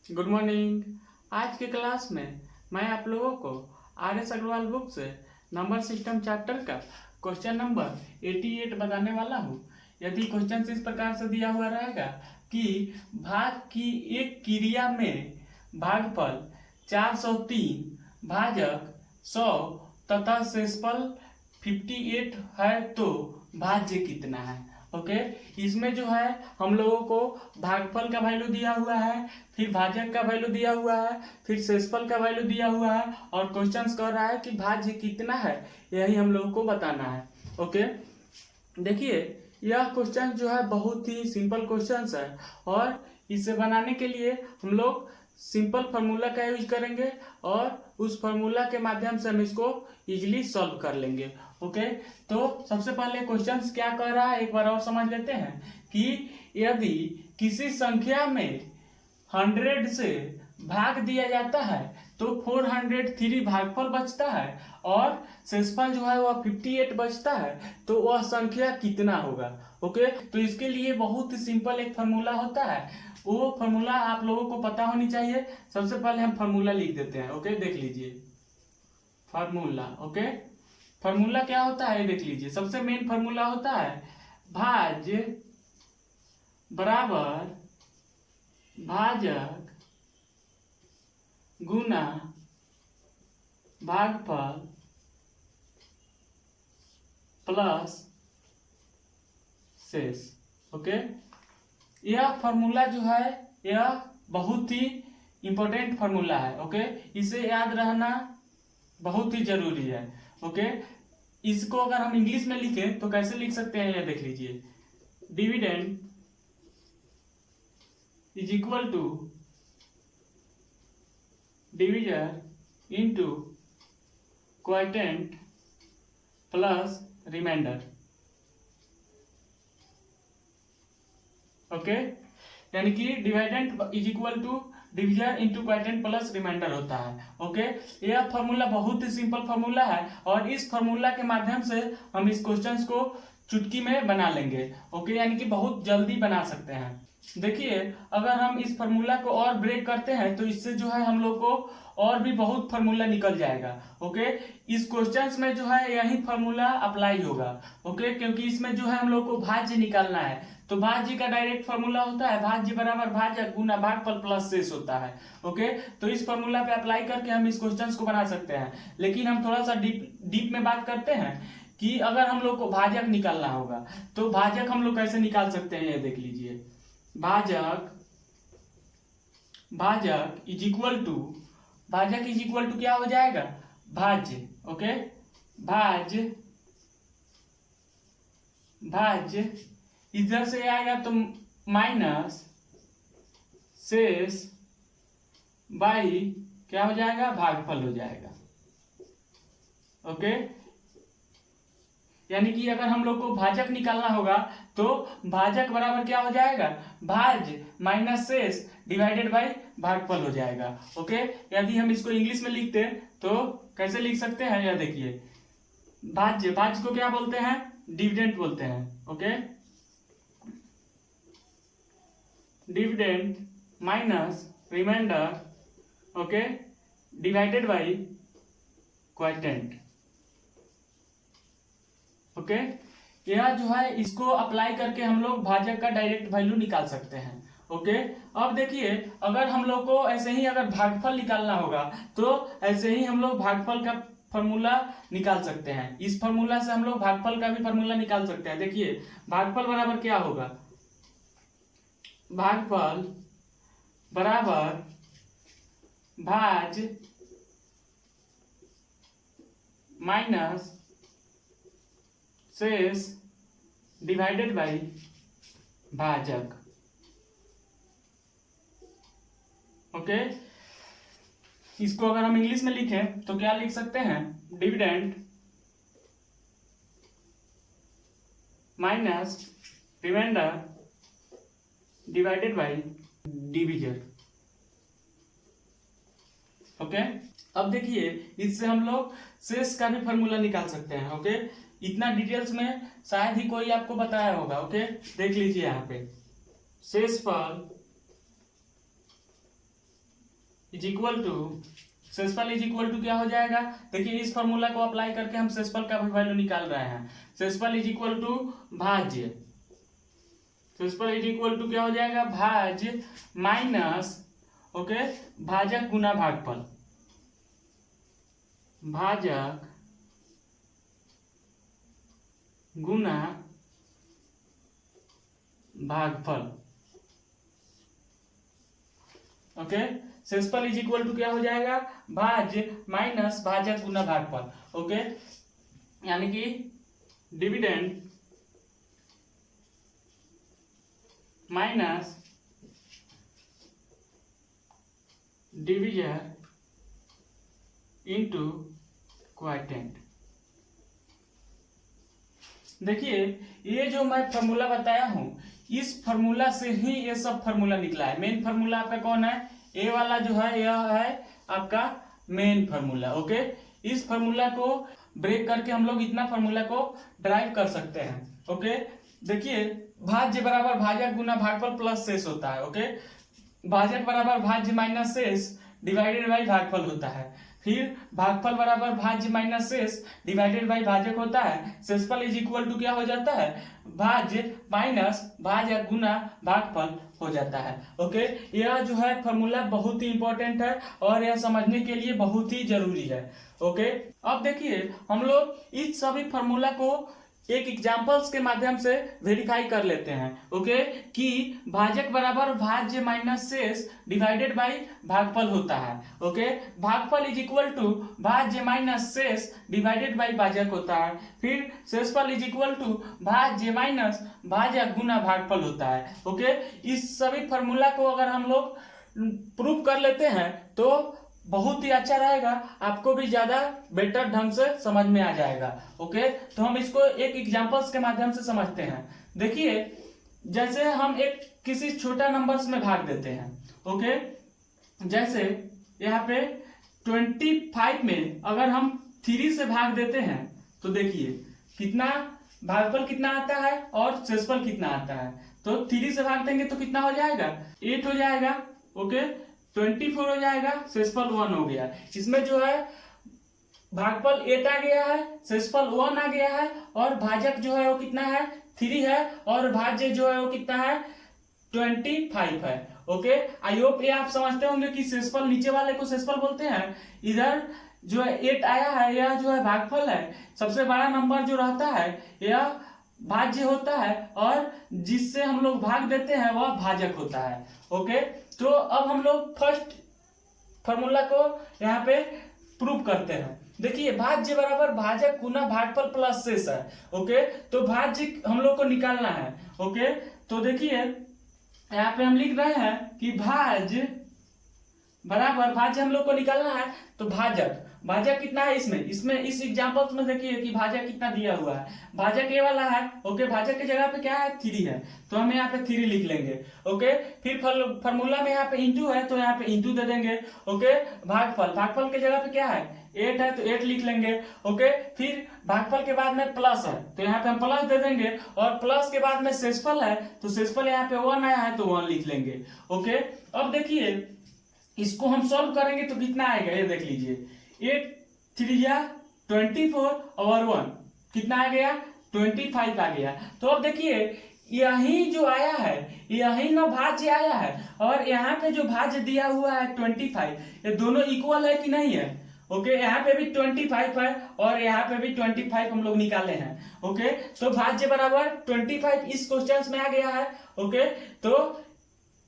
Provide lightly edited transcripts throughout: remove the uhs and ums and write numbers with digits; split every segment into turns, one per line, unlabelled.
Good morning. आज के class में मैं आप लोगों को आर.एस. अग्रवाल बुक से नंबर सिस्टम चैप्टर का क्वेश्चन नंबर 88 बताने वाला हूँ। यदि क्वेश्चन इस प्रकार से दिया हुआ रहेगा कि भाग की एक क्रिया में भागफल 403 भाजक 100 तथा शेषफल 58 है तो भाज्य कितना है। ओके इसमें जो है हम लोगों को भागफल का वैल्यू दिया हुआ है, फिर भाजक का वैल्यू दिया हुआ है, फिर शेषफल का वैल्यू दिया हुआ है और क्वेश्चंस कह रहा है कि भाज्य कितना है, यही हम लोगों को बताना है। ओके देखिए यह क्वेश्चन जो है बहुत ही सिंपल क्वेश्चंस है और इसे बनाने के लिए हम लोग सिंपल फार्मूला का यूज करेंगे और उस फार्मूला के माध्यम से हम इसको इजीली सॉल्व कर लेंगे। ओके तो सबसे पहले क्वेश्चंस क्या कह रहा है एक बार और समझ लेते हैं कि यदि किसी संख्या में 100 से भाग दिया जाता है तो 403 भागफल बचता है और शेषफल जो है वह 58 बचता है, तो वह संख्या कितना होगा। ओके तो इसके लिए बहुत ही सिंपल एक फार्मूला होता है, वो फार्मूला आप लोगों को पता होनी चाहिए। सबसे पहले हम फार्मूला लिख देते हैं। ओके देख लीजिए फार्मूला। ओके फार्मूला क्या होता है देख लीजिए। सबसे मेन फार्मूला होता है भाज्य बराबर भाजक गुना भागफल प्लस शेष। ओके यह फार्मूला जो है यह बहुत ही इंपॉर्टेंट फार्मूला है। ओके इसे याद रहना बहुत ही जरूरी है। ओके इसको अगर हम इंग्लिश में लिखें तो कैसे लिख सकते हैं, यह देख लीजिए। Dividend is equal to division into quotient plus remainder. Okay यानी कि dividend is equal to division into quotient plus remainder होता है। ओके यह फार्मूला बहुत ही सिंपल फार्मूला है और इस फार्मूला के माध्यम से हम इस क्वेश्चंस को चुटकी में बना लेंगे। ओके यानी कि बहुत जल्दी बना सकते हैं। देखिए अगर हम इस फार्मूला को और ब्रेक करते हैं तो इससे जो है हम लोग को और भी बहुत फार्मूला निकल जाएगा। ओके इस क्वेश्चंस में जो है यही फार्मूला अप्लाई होगा। ओके क्योंकि इसमें जो है हम लोग को भाज्य निकालना है, तो भाज्य का डायरेक्ट फार्मूला होता है भाज्य बराबर भाजक गुना भागफल प्लस शेष होता है। ओके तो इस फार्मूला पे अप्लाई करके हम इस क्वेश्चंस को बना सकते हैं। लेकिन हम थोड़ा सा डीप में बात करते हैं कि अगर हम लोग को भाजक निकालना होगा तो भाजक हम लोग कैसे निकाल सकते हैं, ये देख लीजिए। भाजक इज इक्वल टू क्या हो जाएगा भाज्य। ओके भाज्य इधर से आएगा तो माइनस शेष बाई क्या हो जाएगा भागफल हो जाएगा। ओके यानी कि अगर हम लोग को भाजक निकालना होगा तो भाजक बराबर क्या हो जाएगा भाज्य माइनस शेष डिवाइडेड बाई भागफल हो जाएगा। ओके यदि हम इसको इंग्लिश में लिखते तो कैसे लिख सकते हैं, यह देखिए। भाज्य को क्या बोलते हैं डिविडेंड बोलते हैं। Okay dividend minus remainder okay divided by quotient. Okay यह जो है इसको अप्लाई करके हम लोग भाजक का डायरेक्ट वैल्यू निकाल सकते हैं। ओके अब देखिए अगर हम लोग को ऐसे ही अगर भागफल निकालना होगा तो ऐसे ही हम लोग भागफल का फॉर्मूला निकाल सकते हैं। इस फॉर्मूला से हम लोग भागफल का भी फॉर्मूला निकाल सकते हैं। देखिए भागफल बराबर क्या होगा, भागफल बराबर भाज्य माइनस शेष डिवाइडेड बाई भाजक। ओके इसको अगर हम इंग्लिश में लिखें तो क्या लिख सकते हैं dividend minus remainder divided by division. Okay अब देखिए इससे हम लोग शेष का भी फॉर्मूला निकाल सकते हैं। ओके इतना डिटेल्स में शायद ही कोई आपको बताया होगा। ओके देख लीजिए यहाँ पे शेषफल इज इक्वल टू शेषफल इज इक्वल टू क्या हो जाएगा, देखिए इस फॉर्मूला को अप्लाई करके हम शेषफल का भी वैल्यू निकाल रहे हैं। शेषफल इज इक्वल टू भाज्य, शेषफल इज इक्वल टू क्या हो जाएगा, भाज्य माइनस ओके भाजक गुना भागफल, भाजक गुना भागफल। ओके शेषफल इज इक्वल टू क्या हो जाएगा, भाज्य माइनस भाजक गुना भागफल। ओके यानी कि dividend minus division into quotient. देखिए ये जो मैं फॉर्मूला बताया हूं, इस फॉर्मूला से ही ये सब फॉर्मूला निकला है। मेन फॉर्मूला आपका कौन है, ए वाला जो है यह है आपका मेन फॉर्मूला। ओके इस फॉर्मूला को ब्रेक करके हम लोग इतना फॉर्मूला को ड्राइव कर सकते हैं। ओके देखिए भाज्य बराबर भाजक गुना भागफल प्लस शेष होता है। ओके भाजक बराबर भाज्य माइनस शेष डिवाइडेड बाई भागफल होता है। फिर भागफल बराबर भाज्य माइनस शेष डिवाइडेड बाई भाजक होता है। शेषफल इज इक्वल टू क्या हो जाता है, भाज्य माइनस भाजक गुना भागफल हो जाता है। ओके यह जो है फॉर्मूला बहुत ही इंपॉर्टेंट है और यह समझने के लिए बहुत ही जरूरी है। ओके अब देखिए हम लोग इस सभी फॉर्मूला को एक एग्जांपल्स के माध्यम से वेरीफाई कर लेते हैं। ओके कि भाजक बराबर भाज्य माइनस शेष डिवाइडेड बाई भागफल होता है। ओके भागफल इज इक्वल टू भाज्य माइनस शेष डिवाइडेड बाई भाजक होता है। फिर शेषफल इज इक्वल टू भाज्य माइनस भाजक गुना भागफल होता है। ओके इस सभी फॉर्मूला को अगर हम लोग प्रूव कर लेते हैं तो बहुत ही अच्छा रहेगा, आपको भी ज्यादा बेटर ढंग से समझ में आ जाएगा। ओके तो हम इसको एक एग्जांपल्स के माध्यम से समझते हैं। देखिए जैसे हम एक किसी छोटा नंबर्स में भाग देते हैं। ओके जैसे यहाँ पे 25 में अगर हम 3 से भाग देते हैं तो देखिए कितना भागफल कितना आता है और शेषफल कितना आता है। तो 3 से भाग देंगे तो कितना हो जाएगा, 8 हो जाएगा। ओके 24 हो जाएगा, शेषफल 1 हो गया। इसमें जो है भागफल 8 आ गया है, शेषफल 1 आ गया है और भाजक जो है वो कितना है 3 है और भाज्य जो है वो कितना है 25 है। ओके आई होप ये आप समझते होंगे कि शेषफल नीचे वाले को शेषफल बोलते हैं, इधर जो है 8 आया है यह जो है भागफल है। सबसे बड़ा नंबर जो रहता है यह भाज्य होता है और जिससे हम लोग भाग देते हैं वह भाजक होता है। ओके तो अब हम लोग फर्स्ट फॉर्मूला को यहाँ पे प्रूव करते हैं। देखिए भाज्य बराबर भाजक गुना भागफल प्लस शेष है। ओके तो भाज्य हम लोग को निकालना है। ओके तो देखिए यहाँ पे हम लिख रहे हैं कि भाज्य बराबर भाज्य हम लोग को निकालना है तो भाजक भाजक कितना है इसमें इस एग्जांपल में देखिए कि भाजक कितना दिया हुआ है, भाजक ए वाला है। ओके भाजक की जगह पे क्या है 3 है तो हम यहाँ पे 3 लिख लेंगे। ओके फिर फॉर्मूला में यहाँ पे इंटू है तो यहाँ पे इंटू दे देंगे। ओके भागफल की जगह पे क्या है 8 है तो 8 लिख लेंगे। ओके फिर भागफल के बाद में प्लस है तो यहाँ पे हम प्लस दे देंगे और प्लस के बाद में शेषफल है तो शेषफल यहाँ पे 1 आया है तो 1 लिख लेंगे। ओके अब देखिए इसको हम सॉल्व करेंगे तो कितना आएगा ये देख लीजिए, 8 3 24 और 1 कितना आ गया 25 आ गया। तो अब देखिए यही जो आया है यही ना भाज्य आया है और यहाँ पे जो भाज्य दिया हुआ है 25, ये दोनों इक्वल है कि नहीं है। ओके यहाँ पे भी 25 है और यहाँ पे भी 25 हम लोग निकाले हैं। ओके तो भाज्य बराबर 25 इस क्वेश्चन में आ गया है। ओके तो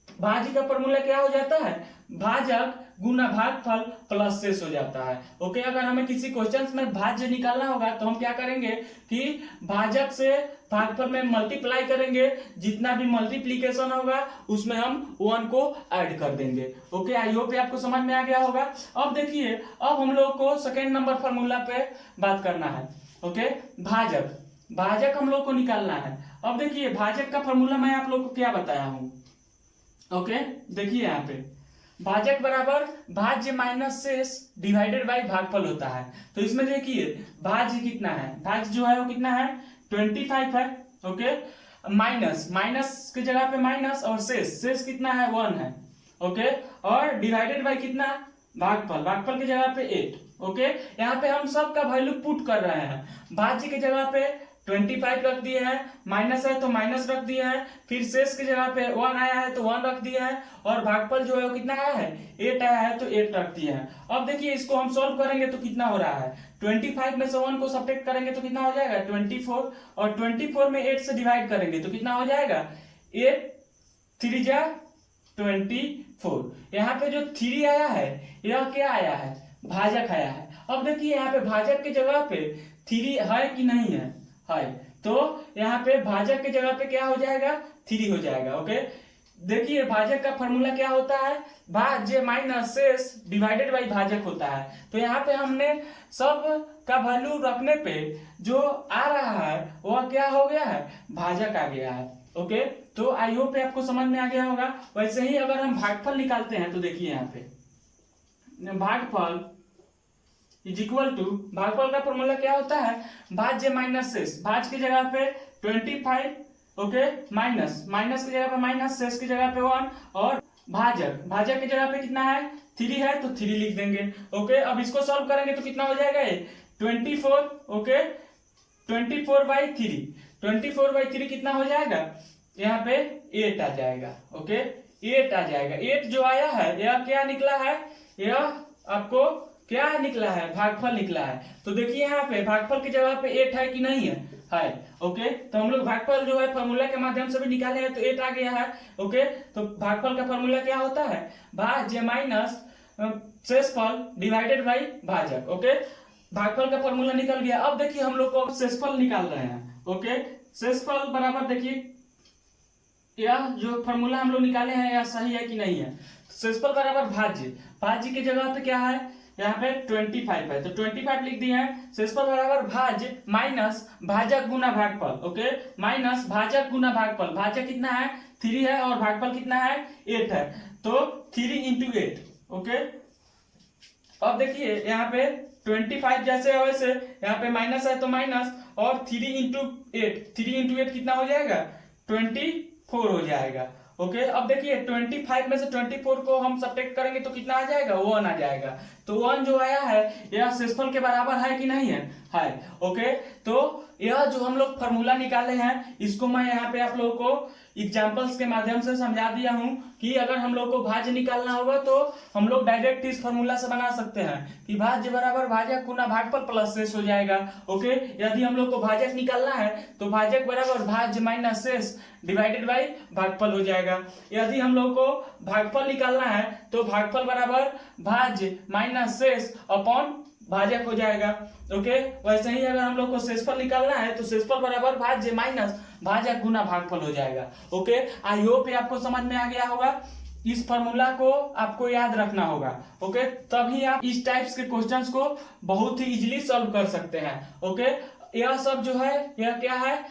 भाज्य का फॉर्मूला क्या हो जाता है, भाजक गुना भागफल प्लस शेष हो जाता है। ओके अगर हमें किसी क्वेश्चन में भाज्य निकालना होगा तो हम क्या करेंगे कि भाजक से भागफल में मल्टीप्लाई करेंगे, जितना भी मल्टीप्लीकेशन होगा उसमें हम 1 को ऐड कर देंगे। ओके आई होप आपको समझ में आ गया होगा। अब देखिए अब हम लोग को सेकेंड नंबर फॉर्मूला पे बात करना है। ओके भाजक हम लोग को निकालना है। अब देखिए भाजक का फॉर्मूला मैं आप लोग को क्या बताया हूँ। ओके देखिए यहाँ पे भाजक बराबर भाज्य माइनस शेष डिवाइडेड बाई भागफल होता है। तो इसमें देखिए भाज्य कितना है, भाज्य जो है वो कितना है 25 है। ओके माइनस की जगह पे माइनस और शेष कितना है 1 है। ओके, और डिवाइडेड बाय कितना, भागफल की जगह पे 8। ओके, यहाँ पे हम सब का वैल्यू पुट कर रहे हैं। भाज्य की जगह पे 25 रख दिए हैं, माइनस है तो माइनस रख दिए हैं, फिर शेष की जगह पे 1 आया है तो 1 रख दिए हैं, और भागफल जो है वो कितना आया है, 8 आया है तो 8 रख दिए हैं। अब देखिए इसको हम सॉल्व करेंगे तो कितना हो रहा है, 25 में से 1 को सब्ट्रैक्ट करेंगे तो कितना हो जाएगा 24, और 24 में 8 से डिवाइड करेंगे तो कितना हो जाएगा 8 3 जा 24। यहाँ पे जो 3 आया है यह क्या आया है, भाजक आया है। अब देखिए यहाँ पे भाजक की जगह पे 3 है कि नहीं है, तो यहाँ पे भाजक की जगह पे क्या हो जाएगा 3 हो जाएगा। ओके, देखिए भाजक का फॉर्मूला क्या होता है, भाज्य माइनस शेष डिवाइडेड बाई भाजक होता है। तो यहाँ पे हमने सब का वैल्यू रखने पे जो आ रहा है वह क्या हो गया है, भाजक आ गया है। ओके, तो आई होप आपको समझ में आ गया होगा। वैसे ही अगर हम भागफल निकालते हैं तो देखिए यहाँ पे भागफल इज इक्वल टू, भागफल का फॉर्मूला क्या होता है, भाज्य माइनस शेष, भाज्य की जगह पे 25, ओके, माइनस की जगह पे माइनस, शेष की जगह पे 1, और भाजक की जगह पे कितना है 3 है तो 3 लिख देंगे। ओके, अब इसको सॉल्व करेंगे तो कितना हो जाएगा ये 24। ओके, 24/3 कितना हो जाएगा, यहाँ पे 8 आ जाएगा। ओके, 8 आ जाएगा। 8 जो आया है यह क्या निकला है, यह आपको क्या निकला है, भागफल निकला है। तो देखिए यहाँ पे भागफल की जगह पे 8 है कि नहीं है, ओके, तो हम लोग भागफल जो है फॉर्मूला के माध्यम से भी निकाले हैं तो 8 आ गया है। ओके, तो भागफल का फॉर्मूला क्या होता है, भाज्य माइनस शेषफल डिवाइडेड बाई भाजक। ओके, भागफल का फॉर्मूला निकल गया। अब देखिए हम लोग को शेषफल निकाल रहे हैं। ओके, शेषफल बराबर देखिए यह जो फॉर्मूला हम लोग निकाले हैं यह सही है कि नहीं है। शेषफल बराबर भाज्य की जगह पे क्या है, यहाँ पे 25 है तो 25 लिख दिए हैं। शेषफल बराबर भाज्य माइनस भाजक गुना भागफल। ओके, माइनस भाजक गुना भागफल, भाजक कितना है 3 है और भागफल कितना है 8 है, तो 3 into 8। ओके, अब देखिए यहाँ पे 25 जैसे है वैसे यहाँ पे माइनस है तो माइनस, और 3 into 8 कितना हो जाएगा 24 हो जाएगा। ओके, अब देखिए 25 में से 24 को हम सब्ट्रैक्ट करेंगे तो कितना आ जाएगा 1 आ जाएगा। तो 1 जो आया है यह शेषफल के बराबर है कि नहीं है। ओके, तो यह जो हम लोग फॉर्मूला निकाले हैं इसको मैं यहाँ पे आप लोगों को एग्जांपल्स के माध्यम से समझा दिया हूं कि अगर हम लोग को भाज्य निकालना होगा तो हम लोग डायरेक्ट इस फॉर्मूला से बना सकते हैं कि भाज्य बराबर भाजक गुना भागफल प्लस शेष हो जाएगा। ओके, यदि हम लोग को भाजक निकालना है तो भाजक बराबर भाज्य माइनस शेष डिवाइडेड बाई भागफल हो जाएगा। यदि हम लोग को भागफल निकालना है तो भागफल बराबर भाज्य माइनस शेष अपॉन भाजक हो जाएगा। ओके, वैसे ही अगर हम लोग को शेषफल निकालना है तो शेषफल बराबर भाज्य माइनस भाजक गुना भागफल हो जाएगा। ओके, आई होप ये आपको समझ में आ गया होगा। इस फॉर्मूला को आपको याद रखना होगा। ओके, तभी आप इस टाइप्स के क्वेश्चंस को बहुत ही इजीली सॉल्व कर सकते हैं। ओके, यह सब जो है यह क्या है,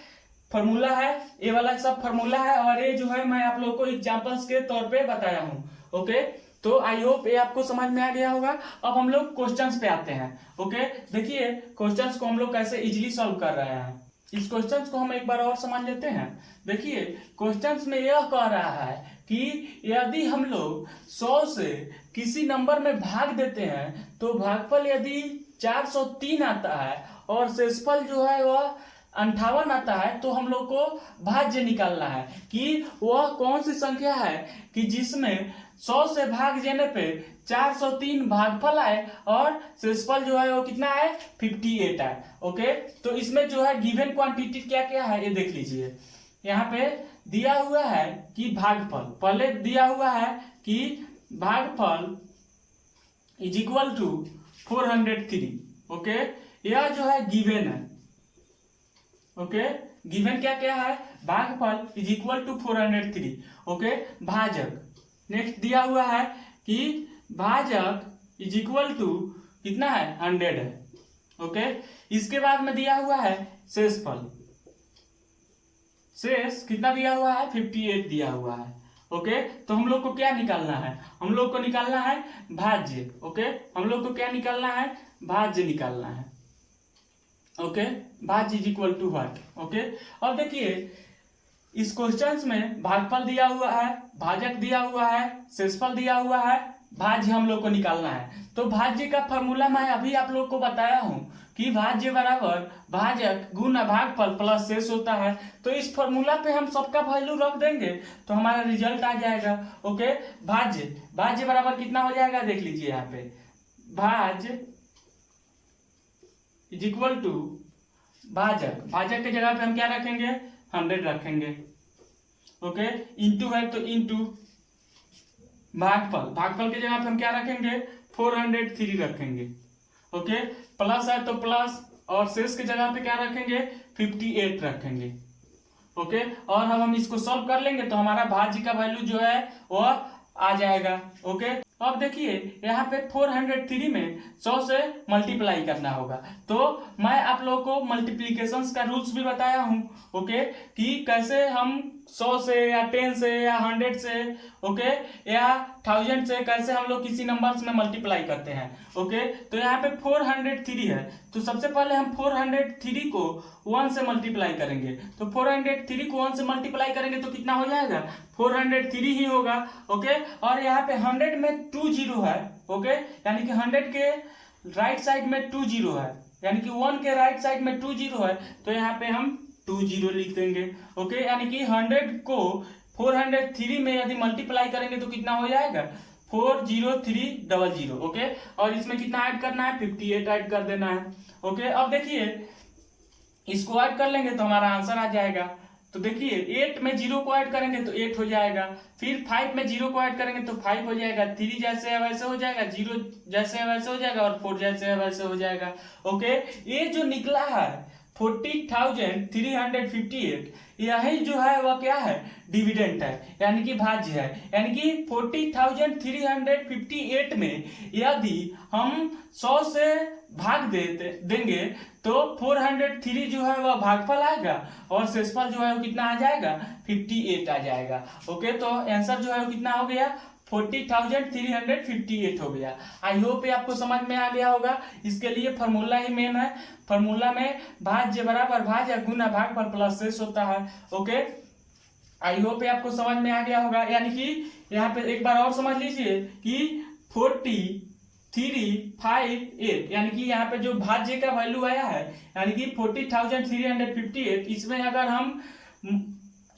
फॉर्मूला है, ये वाला सब फॉर्मूला है, और ये जो है मैं आप लोगों को एग्जांपल्स के तौर पे बताया हूँ। ओके, तो आई होप ये आपको समझ में आ गया होगा। अब हम लोग क्वेश्चंस पे आते हैं। ओके, देखिए क्वेश्चंस को हम लोग कैसे इजीली सॉल्व कर रहे हैं। इस क्वेश्चंस को हम एक बार और समझ लेते हैं। देखिए क्वेश्चंस में यह कह रहा है कि यदि हम लोग 100 से किसी नंबर में भाग देते हैं तो भागफल यदि 403 आता है और शेषफल जो है वह 58 आता है, तो हम लोग को भाज्य निकालना है कि वह कौन सी संख्या है कि जिसमें 100 से भाग देने पे 403 भागफल आए और शेषफल जो है वो कितना है 58 आए। ओके, तो इसमें जो है गिवन क्वांटिटी क्या क्या है ये देख लीजिए। यहाँ पे दिया हुआ है कि भागफल, पहले दिया हुआ है कि भागफल इज इक्वल टू 403। ओके, यह जो है गिवन है। ओके, गिवन क्या क्या है, भागफल इज इक्वल टू 403। ओके, भाजक नेक्स्ट दिया हुआ है कि भाजक इज इक्वल टू कितना है 100 है। ओके, इसके बाद में दिया हुआ है शेषफल, शेष कितना दिया हुआ है 58 दिया हुआ है। ओके, तो हम लोग को क्या निकालना है, हम लोग को निकालना है भाज्य। ओके, हम लोग को क्या निकालना है, भाज्य निकालना है। ओके, भाज्य is equal to what. Okay, अब देखिए इस क्वेश्चंस में भागफल दिया हुआ है, भाजक दिया हुआ है, शेषफल दिया हुआ है, भाज्य हम लोग को निकालना है। तो भाज्य का फॉर्मूला मैं अभी आप लोग को बताया हूं कि भाज्य बराबर भाजक गुना भागफल प्लस शेष होता है। तो इस फॉर्मूला पे हम सबका वैल्यू रख देंगे तो हमारा रिजल्ट आ जाएगा। ओके, भाज्य बराबर कितना हो जाएगा देख लीजिए यहाँ पे, भाज्य इज इक्वल टू भाजक के जगह पे हम क्या रखेंगे, 100 रखेंगे। ओके, इंटू है तो इंटू भागफल के जगह पे हम क्या रखेंगे, 403 रखेंगे। ओके, प्लस है तो प्लस, और शेष के जगह पे क्या रखेंगे, 58 रखेंगे। ओके, और हम इसको सॉल्व कर लेंगे तो हमारा भाज्य का वैल्यू जो है वो आ जाएगा। ओके, अब देखिए यहाँ पे 403 में 100 से मल्टीप्लाई करना होगा। तो मैं आप लोगों को मल्टीप्लीकेशंस का रूल्स भी बताया हूँ। ओके, कि कैसे हम 100 से या 10 से या 100 से, ओके, या 1000 से कैसे हम लोग किसी नंबर्स में मल्टीप्लाई करते हैं। ओके, तो यहाँ पे 403 है, तो सबसे पहले हम 403 को 1 से मल्टीप्लाई करेंगे। तो 403 को 1 से मल्टीप्लाई करेंगे तो कितना हो जाएगा, 403 ही होगा। ओके, और यहाँ पे 100 में 2 जीरो है। ओके, यानी कि 100 के राइट साइड में 2 जीरो है, यानी कि 1 के राइट साइड में 2 जीरो है, तो यहाँ पे हम 2 जीरो लिख देंगे। ओके, यानी कि 100 को 403 में यदि मल्टीप्लाई करेंगे तो कितना हो जाएगा, 40300। ओके, और इसमें कितना ऐड करना है, 58 ऐड कर देना है। ओके, अब देखिए इसको ऐड कर लेंगे तो हमारा आंसर आ जाएगा। तो देखिए 8 में 0 को ऐड करेंगे तो 8 हो जाएगा, फिर 5 में 0 को ऐड करेंगे तो 5 हो जाएगा, 3 जैसे है वैसे हो जाएगा, 0 जैसे है वैसे हो जाएगा, और 4 जैसे है वैसे हो जाएगा। ओके, ये जो निकला है 40,358, यही जो है वह क्या है, डिविडेंड है, यानी कि भाज्य है। यानी कि 40,358 में यदि हम 100 से भाग देंगे तो 403 जो है वह भागफल आएगा, और शेषफल जो है वो कितना आ जाएगा, 58 आ जाएगा। ओके, तो आंसर जो है वो कितना हो गया, 40,358 हो गया। आई होप ये आपको समझ में आ गया होगा। इसके लिए फॉर्मूला ही मेन है। फॉर्मूला में भाज्य बराबर भाजक गुना भागफल प्लस शेष होता है। ओके, आई होप ये आपको समझ में आ गया होगा। यानी कि यहाँ पे एक बार और समझ लीजिए कि 4358, यानी कि यहाँ पे जो भाज्य का वैल्यू आया है, यानी कि 40,358, इसमें अगर हम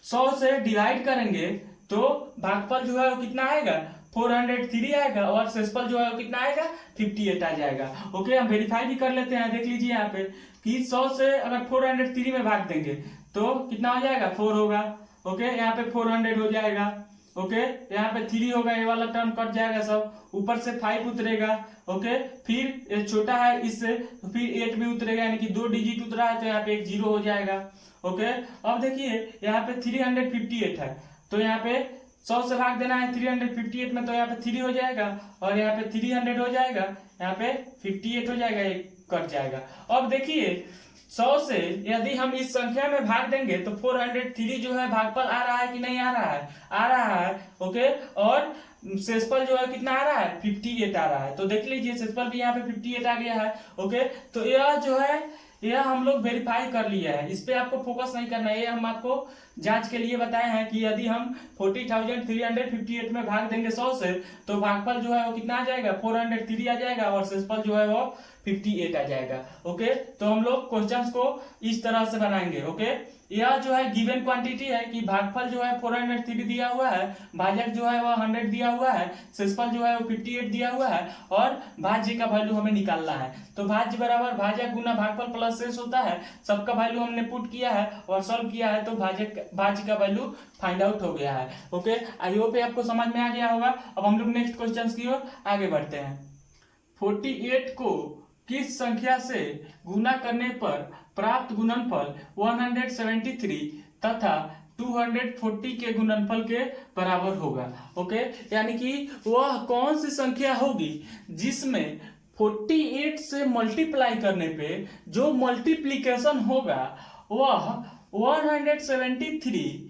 100 से डिवाइड करेंगे तो भागफल जो है वो कितना आएगा, 403 आएगा, और शेषफल जो है वो कितना आएगा, 58 आ जाएगा। ओके, हम वेरीफाई भी कर लेते हैं। देख लीजिए यहाँ पे कि 100 से अगर 403 में भाग देंगे तो कितना हो जाएगा, 4 होगा। ओके, यहाँ पे 400 हो जाएगा। ओके, यहाँ पे 3 होगा, ये वाला टर्म कट जाएगा सब, ऊपर से 5 उतरेगा। ओके, फिर ये छोटा है इससे, तो फिर 8 भी उतरेगा, यानी कि 2 डिजिट उतरा है तो यहाँ पे एक 0 हो जाएगा। ओके, अब देखिए यहाँ पे 358 है, तो यहाँ पे 100 से भाग देना है 358 में, तो यहाँ पे 3 हो जाएगा, और यहाँ पे 300 हो जाएगा, यहाँ पे 58 हो जाएगा, ये कट जाएगा। अब देखिए 100 से यदि हम इस संख्या में भाग देंगे तो 403 जो है भागफल आ रहा है कि नहीं आ रहा है, आ रहा है। ओके, और शेषफल जो है कितना आ रहा है, 58 आ रहा है। तो देख लीजिए शेषफल भी यहाँ पे 58 आ गया है। ओके, तो यह जो है यह हम लोग वेरीफाई कर लिया है, इस पे आपको फोकस नहीं करना है। ये हम आपको जांच के लिए बताए हैं कि यदि हम 40,358 में भाग देंगे 100 से तो भागफल जो है वो कितना आ जाएगा, 403 आ जाएगा, और शेषफल जो है वो 58 आ जाएगा। ओके, तो हम लोग क्वेश्चंस को इस तरह से बनाएंगे। ओके, यह जो है गिवन क्वांटिटी है कि भागफल जो है 403 दिया हुआ है, भाजक जो है वह 100 दिया हुआ है, शेषफल जो है वो 58 दिया हुआ है, और भाज्य का वैल्यू हमें निकालना है। तो भाज्य बराबर भाजक गुना भागफल प्लस शेष होता है। सबका वैल्यू हमने पुट किया है और सॉल्व किया है, तो भाज्य का वैल्यू फाइंड आउट हो गया है। ओके, आई होप आपको समझ में आ गया होगा। अब हम लोग नेक्स्ट क्वेश्चन की ओर आगे बढ़ते हैं। 48 को किस संख्या से गुना करने पर प्राप्त गुणनफल 173 तथा 240 के गुणनफल के बराबर होगा। ओके, यानी कि वह कौन सी संख्या होगी जिसमें 48 से मल्टीप्लाई करने पे जो मल्टीप्लीकेशन होगा वह 173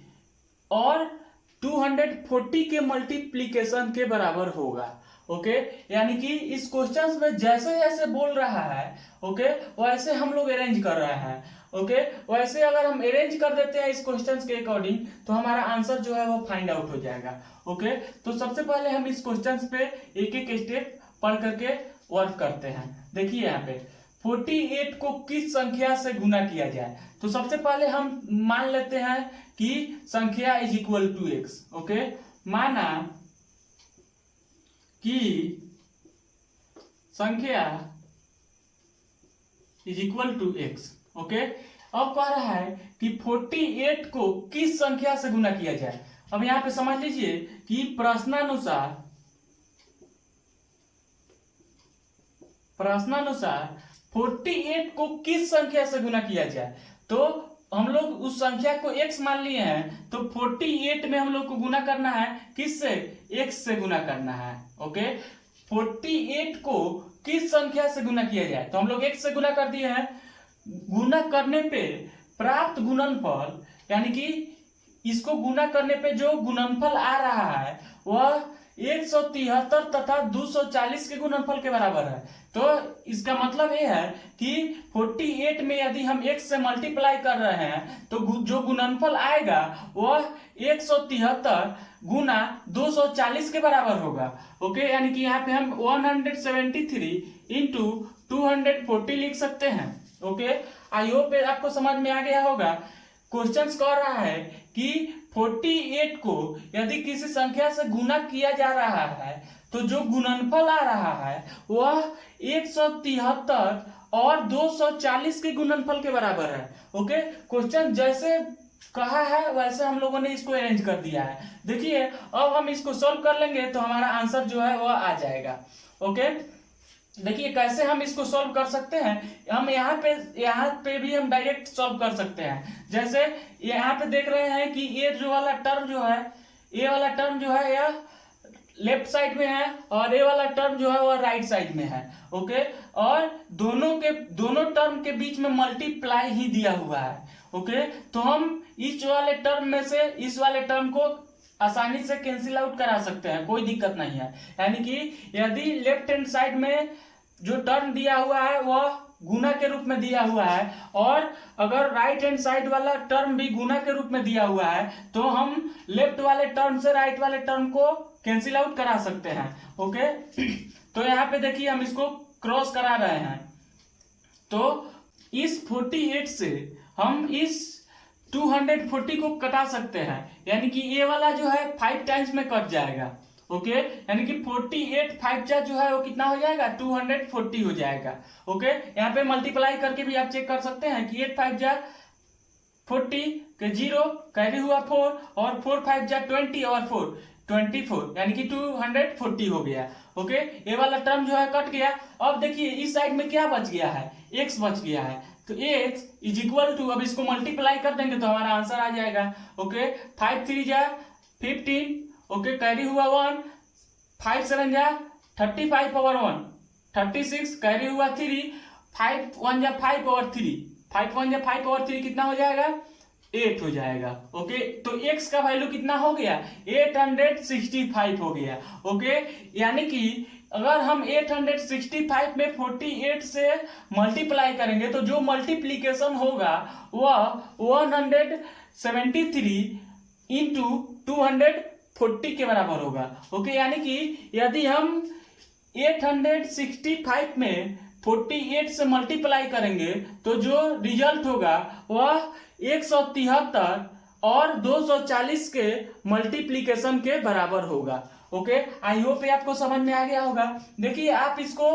और 240 के मल्टीप्लीकेशन के बराबर होगा। ओके, यानी कि इस क्वेश्चंस में जैसे जैसे बोल रहा है ओके वैसे हम लोग अरेंज कर रहे हैं ओके। वैसे अगर हम अरेंज कर देते हैं इस क्वेश्चंस के अकॉर्डिंग तो हमारा आंसर जो है वो फाइंड आउट हो जाएगा ओके। तो सबसे पहले हम इस क्वेश्चंस पे एक एक स्टेप पढ़ करके वर्क करते हैं। देखिए यहाँ पे 48 को किस संख्या से गुना किया जाए। तो सबसे पहले हम मान लेते हैं कि संख्या is equal to x okay. माना कि संख्या is equal to x okay. अब कह रहा है कि 48 को किस संख्या से गुना किया जाए। अब यहां पे समझ लीजिए कि प्रश्नानुसार 48 को किस संख्या से गुना किया जाए। तो हम लोग उस संख्या को x मान लिए हैं तो 48 में हम लोग को गुना करना है किससे, x से गुना करना है ओके। 48 को किस संख्या से गुना किया जाए तो हम लोग x से गुना कर दिए हैं। गुना करने पे प्राप्त गुणनफल यानी कि इसको गुना करने पे जो गुणनफल आ रहा है वह 173 तथा 240 के गुणनफल के बराबर है। तो इसका मतलब यह है कि 48 में यदि हम x से मल्टीप्लाई कर रहे हैं तो जो गुणनफल आएगा वह 173 गुना 240 के बराबर होगा ओके। यानी कि यहाँ पे हम 173 इंटू 240 लिख सकते हैं ओके। आई होप आपको समझ में आ गया होगा। क्वेश्चन कह रहा है कि 48 को यदि किसी संख्या से गुना किया जा रहा है तो जो गुणनफल आ रहा है वह 173 और 240 के गुणनफल के बराबर है ओके। क्वेश्चन जैसे कहा है वैसे हम लोगों ने इसको अरेंज कर दिया है। देखिए अब हम इसको सॉल्व कर लेंगे तो हमारा आंसर जो है वह आ जाएगा ओके। देखिए कैसे हम इसको सॉल्व कर सकते हैं। हम यहाँ पे भी हम डायरेक्ट सॉल्व कर सकते हैं। जैसे यहाँ पे देख रहे हैं कि ये जो वाला टर्म जो है यह लेफ्ट साइड में है और ये वाला टर्म जो है वह राइट साइड में है ओके। और दोनों टर्म के बीच में मल्टीप्लाई ही दिया हुआ है ओके। तो हम इस वाले टर्म में से इस वाले टर्म को आसानी से कैंसिल आउट करा सकते हैं, कोई दिक्कत नहीं है। यानी कि यदि लेफ्ट हैंड साइड में जो टर्म दिया हुआ है वह गुना के रूप में दिया हुआ है और अगर राइट हैंड साइड वाला टर्म भी गुना के रूप में दिया हुआ है तो हम लेफ्ट वाले टर्म से राइट वाले टर्म को कैंसिल आउट करा सकते हैं ओके। तो यहाँ पे देखिए हम इसको क्रॉस करा रहे हैं। तो इस 48 से हम इस 240 को कटा सकते हैं। यानी कि ये वाला जो है 5 टाइम्स में कट जाएगा ओके। यानी कि 48 5 जा जो है वो कितना हो जाएगा 240 हो जाएगा ओके। यहाँ पे मल्टीप्लाई करके भी आप चेक कर सकते हैं कि 8 5 जा 40 के 0 कैरी हुआ 4 और 4 5 जा 20 और 4 24 यानी कि 240 हो गया ओके। ये वाला टर्म जो है कट गया। अब देखिए इस साइड में क्या बच गया है, x बच गया है। तो x इज इक्वल टू, अब इसको मल्टीप्लाई कर देंगे तो हमारा आंसर आ जाएगा ओके। 5 3 जा 15 ओके, कैरी हुआ 1, 5 7 जा 35 और 1 36 कैरी हुआ 3, 5 1 जा 5 और 3 5 1 जा 5 और 3 कितना हो जाएगा 8 हो जाएगा ओके। तो x का वैल्यू कितना हो गया 865 हो गया ओके। यानी कि अगर हम 865 में 48 से मल्टीप्लाई करेंगे तो जो मल्टीप्लीकेशन होगा वह 173 इंटू 240 के बराबर होगा ओके। यानी कि यदि हम 865 में 48 से मल्टीप्लाई करेंगे तो जो रिजल्ट होगा वह 173 और 240 के मल्टीप्लीकेशन के बराबर होगा ओके। आई होप आपको समझ में आ गया होगा। देखिए आप इसको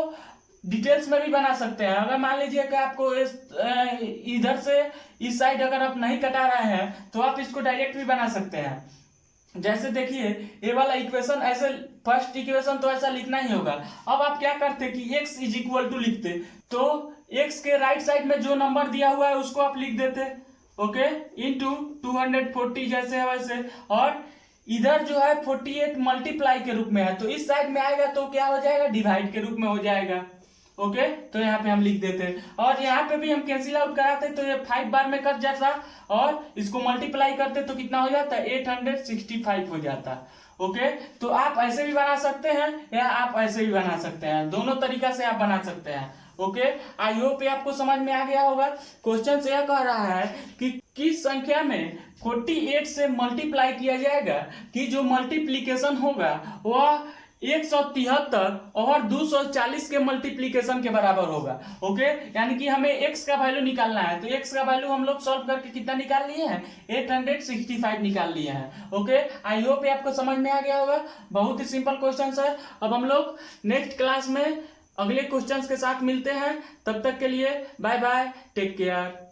डिटेल्स में भी बना सकते हैं। अगर मान लीजिए कि आपको इधर से इस साइड अगर आप नहीं कटा रहे हैं तो आप इसको डायरेक्ट भी बना सकते हैं। जैसे देखिए ये वाला इक्वेशन ऐसे फर्स्ट इक्वेशन तो ऐसा लिखना ही होगा। अब आप क्या करते कि x इज इक्वल टू लिखते तो x के राइट साइड में जो नंबर दिया हुआ है उसको आप लिख देते ओके इंटू 240 जैसे है वैसे। और इधर जो है 48 मल्टीप्लाई के रूप में है तो इस साइड में आएगा तो क्या हो जाएगा डिवाइड के रूप में हो जाएगा ओके। तो यहाँ पे हम लिख देते और यहाँ पे भी हम कैंसिल आउट कराते तो ये 5 बार में कट जाता और इसको मल्टीप्लाई करते तो कितना हो जाता 865 हो जाता ओके, तो आप ऐसे भी बना सकते हैं या आप ऐसे भी बना सकते हैं, दोनों तरीका से आप बना सकते हैं। ओके, आई होप ये आपको समझ में आ गया होगा। क्वेश्चन यह कह रहा है कि किस संख्या में 48 से मल्टीप्लाई किया जाएगा कि जो मल्टीप्लीकेशन होगा वह 173 और 240 के मल्टीप्लीकेशन के बराबर होगा। ओके, यानी कि हमें x का वैल्यू निकालना है, तो x का वैल्यू हम लोग सॉल्व करके कितना निकाल लिए हैं, 865 निकाल लिए हैं। ओके, आई होप ये आपको समझ में आ गया होगा। बहुत ही सिंपल क्वेश्चन है। अब हम लोग नेक्स्ट क्लास में अगले क्वेश्चंस के साथ मिलते हैं। तब तक के लिए बाय बाय, टेक केयर।